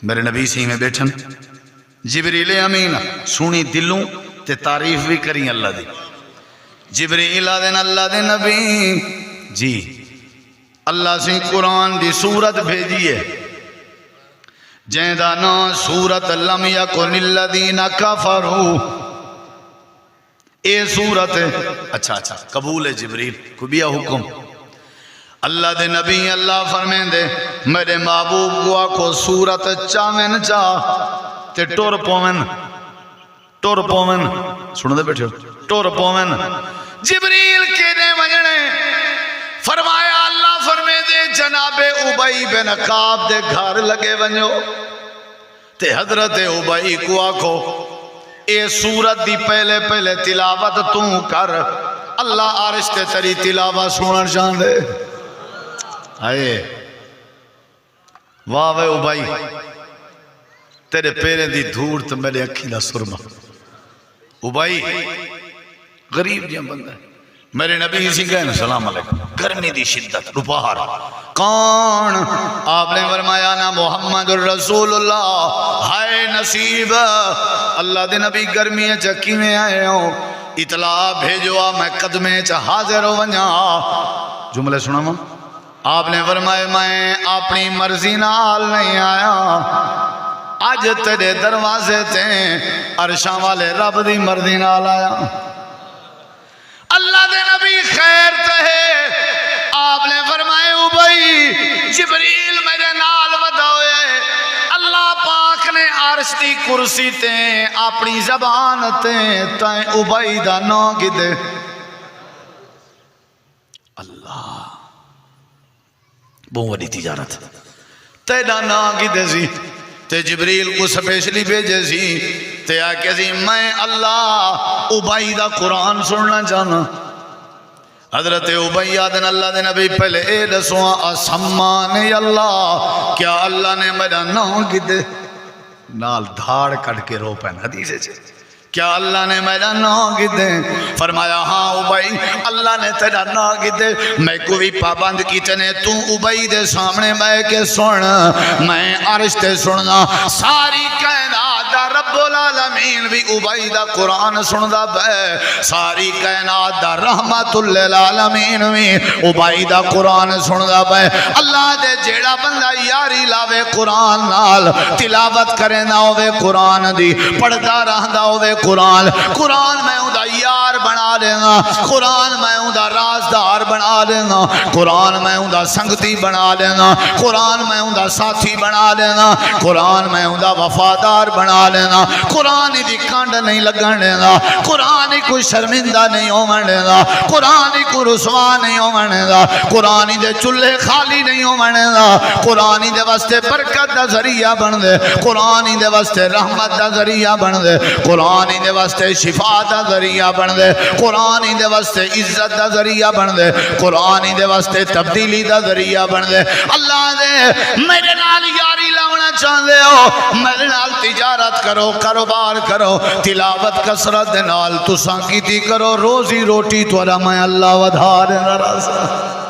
میرے نبی سی میں بیٹھن جبریل امین سنی دلوں تے تعریف بھی کریں اللہ دی جبریل آدن اللہ دے نبی جی اللہ سے قرآن دی سورت بھیجی ہے جہاں دا نام سورت لم یکن الذین کفروا اے سورت ہے اچھا قبول ہے جبریل کو بیا حکم اللہ دے نبی اللہ فرمین دے میرے محبوب کو آکھو سورت چاوین چاہ تے ٹور پومن سنو دے بیٹھے ٹور پومن جبریل کے نے وجنے فرمایا اللہ فرمے دے جناب ابئی بن کعب دے گھر لگے ونجو تے حضرت ابئی کو آکھو اے سورت دی پہلے تلاوت تو کر اللہ عرش تے تری تلاوت سنن جان دے آئے واہ وے ابئی تیرے پیرے دی دھوڑ تو میرے اکھیلا سرما ابئی غریب جہاں بندہ ہے میرے نبی اسی کہنے سلام علیکم گرمی دی شدت دوپہر کون آپ نے فرمایا نا محمد الرسول اللہ ہائے نصیب اللہ دے نبی گرمی چکی میں آئے ہوں اطلاع بھیجوا میں قدمے چا حاضر ہو ونجا جملے سنا ماں آپ نے فرمایا میں اپنی مرضی نال نہیں آیا آج تیرے دروازے تے عرشاں والے رب دی مرضی نال آیا اللہ دے نبی خیر تہے آپ نے فرمایا ابئی جبریل میرے نال ودا ہوئے اللہ پاک نے عرش دی کرسی تے اپنی زبان تے تائیں ابئی دا نام کی دے اللہ بہت بڑی تجارت تیرا نام کی دے سی تے جبریل کو سپیشلی بھیجے سی تے آکے سی میں اللہ ابئی دا قرآن سننا چاہنا حضرت ابئی آدن اللہ دے نبی پہلے اے دسواں اسمانی اللہ کیا اللہ نے میرا نام کی دے نال دھاڑ کٹ کے رو پہن حدیث ہے کیا اللہ نے میرا نام کی دے فرمایا ہاں ابئی اللہ نے تیرا نام کی دے میں کوئی پابند کی چنے تو ابئی دے سامنے میں کے سن میں عرش تے سننا ساری کائنات دا رب العالمین بھی ابئی دا قرآن سندا بے ساری کائنات دا رحمت للعالمین بھی ابئی دا قرآن سندا بے اللہ دے جیڑا بندہ یاری لاوے قرآن نال تلاوت کرے نہ ہوئے قرآن دی پڑھتا رہندا ہوئے قرآن میں اُندا یار بنا لینا قرآن میں اُندا رازدار بنا لینا قرآن میں اُندا سنگتی بنا لینا قرآن میں اُندا ساتھی بنا لینا قرآن میں اُندا وفادار بنا لینا قرآن دی کانڈ نہیں لگن لینا قرآن کو شرمندہ نہیں ہومن لینا قرآن کو رسوا نہیں ہومن لینا قرآن دے چلے خالی نہیں ہومن لینا قرآن دے واسطے برکت دا ذریعہ بن دے قرآن دے واسطے رحمت دا ذریعہ بن دے قرآن دے واسطے شفا دا ذریعہ بن دے قرآن دے واسطے عزت دا ذریعہ بن دے قرآن دے واسطے تبدیلی دا ذریعہ بن دے اللہ دے میرے نال یاری لاؤنا چاہتے ہو میرے نال تجارت کرو کاروبار کرو تلاوت کسرت دے نال تساں کیتی کرو روزی روٹی تورا میں اللہ ودھار نراسا